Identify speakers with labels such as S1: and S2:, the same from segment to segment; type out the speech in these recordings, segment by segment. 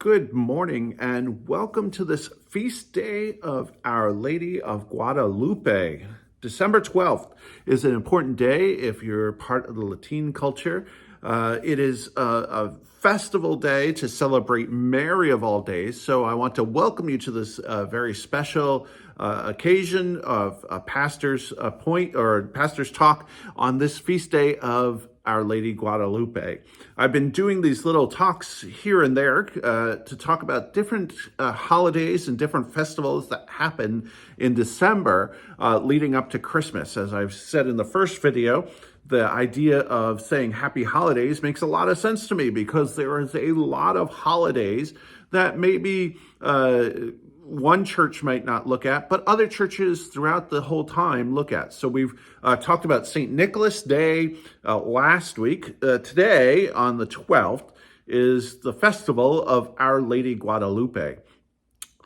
S1: Good morning and welcome to this feast day of Our Lady of Guadalupe. December 12th is an important day if you're part of the Latin culture. It is a festival day to celebrate Mary of all days. So I want to welcome you to this very special occasion of a pastor's pastor's talk on this feast day of Our Lady Guadalupe. I've been doing these little talks here and there to talk about different holidays and different festivals that happen in December leading up to Christmas. As I've said in the first video, the idea of saying happy holidays makes a lot of sense to me because there is a lot of holidays that maybe one church might not look at, but other churches throughout the whole time look at. So we've talked about St. Nicholas Day last week. Today, on the 12th, is the festival of Our Lady Guadalupe.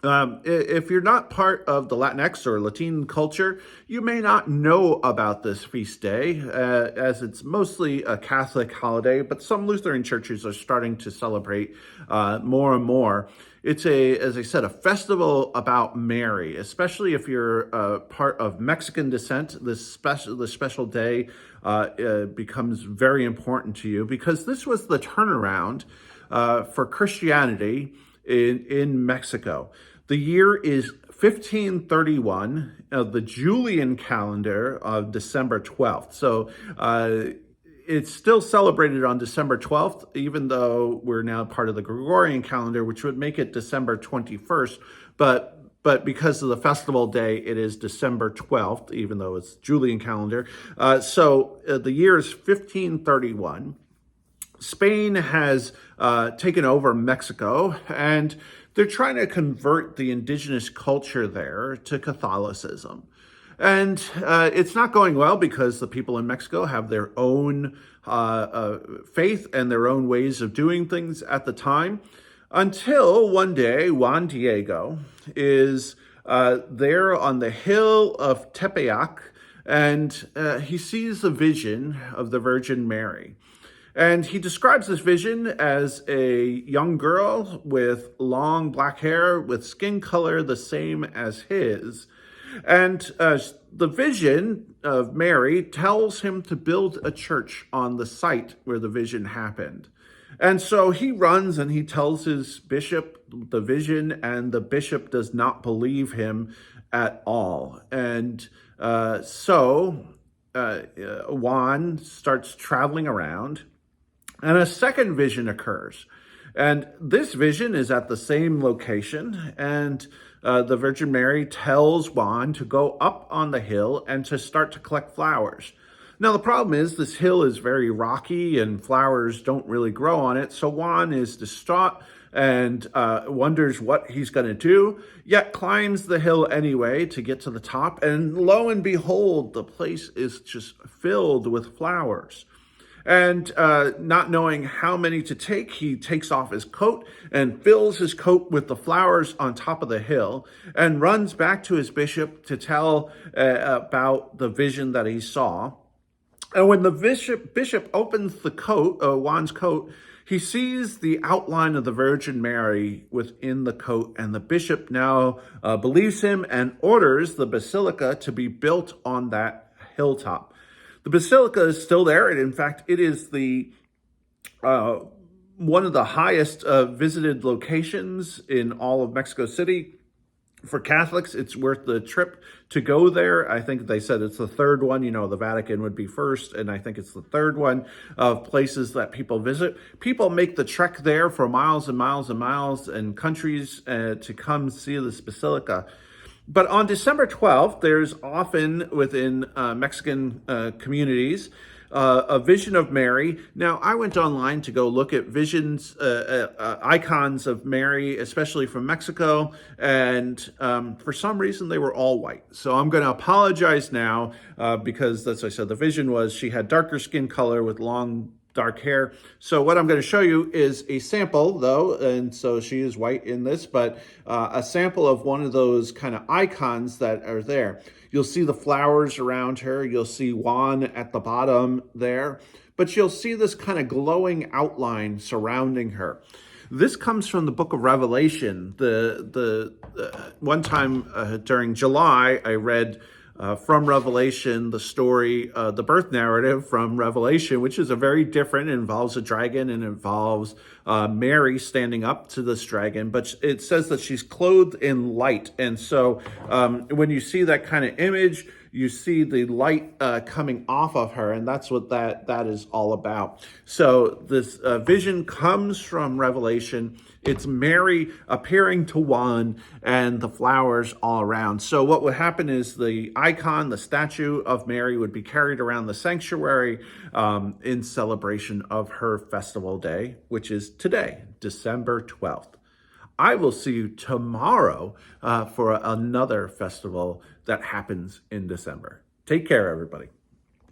S1: If you're not part of the Latinx or Latin culture, you may not know about this feast day, as it's mostly a Catholic holiday, but some Lutheran churches are starting to celebrate more and more. It's as I said, a festival about Mary, especially if you're part of Mexican descent. This special day becomes very important to you because this was the turnaround for Christianity in Mexico. The year is 1531 of the Julian calendar of December 12th. So it's still celebrated on December 12th, even though we're now part of the Gregorian calendar, which would make it December 21st. But because of the festival day, it is December 12th, even though it's Julian calendar. So the year is 1531. Spain has taken over Mexico, and they're trying to convert the indigenous culture there to Catholicism. And it's not going well because the people in Mexico have their own faith and their own ways of doing things at the time, until one day Juan Diego is there on the hill of Tepeyac, and he sees a vision of the Virgin Mary. And he describes this vision as a young girl with long black hair, with skin color the same as his. And the vision of Mary tells him to build a church on the site where the vision happened. And so he runs and he tells his bishop the vision, and the bishop does not believe him at all. And so Juan starts traveling around, and a second vision occurs. And this vision is at the same location, and the Virgin Mary tells Juan to go up on the hill and to start to collect flowers. Now, the problem is this hill is very rocky and flowers don't really grow on it, so Juan is distraught and wonders what he's going to do, yet climbs the hill anyway to get to the top, and lo and behold, the place is just filled with flowers. And not knowing how many to take, he takes off his coat and fills his coat with the flowers on top of the hill and runs back to his bishop to tell about the vision that he saw. And when the bishop opens the coat, Juan's coat, he sees the outline of the Virgin Mary within the coat, and the bishop now believes him and orders the basilica to be built on that hilltop. The basilica is still there, and in fact, it is the one of the highest visited locations in all of Mexico City. For Catholics, it's worth the trip to go there. I think they said it's the third one. You know, the Vatican would be first, and I think it's the third one of places that people visit. People make the trek there for miles and miles and miles, and countries to come see this basilica. But on December 12th, there's often within Mexican communities a vision of Mary. Now, I went online to go look at visions, icons of Mary, especially from Mexico, and for some reason they were all white. So I'm going to apologize now because, as I said, the vision was she had darker skin color with long dark hair. So what I'm going to show you is a sample, though, and so she is white in this, but a sample of one of those kind of icons that are there. You'll see the flowers around her. You'll see Juan at the bottom there, but you'll see this kind of glowing outline surrounding her. This comes from the book of Revelation. One time during July, I read from Revelation the story, the birth narrative from Revelation, which is a very different. It involves a dragon and involves Mary standing up to this dragon, but it says that she's clothed in light. And so when you see that kind of image, you see the light coming off of her, and that's what that is all about. So this vision comes from Revelation. It's Mary appearing to one and the flowers all around. So what would happen is the icon, the statue of Mary, would be carried around the sanctuary in celebration of her festival day, which is today, December 12th. I will see you tomorrow for another festival that happens in December. Take care, everybody.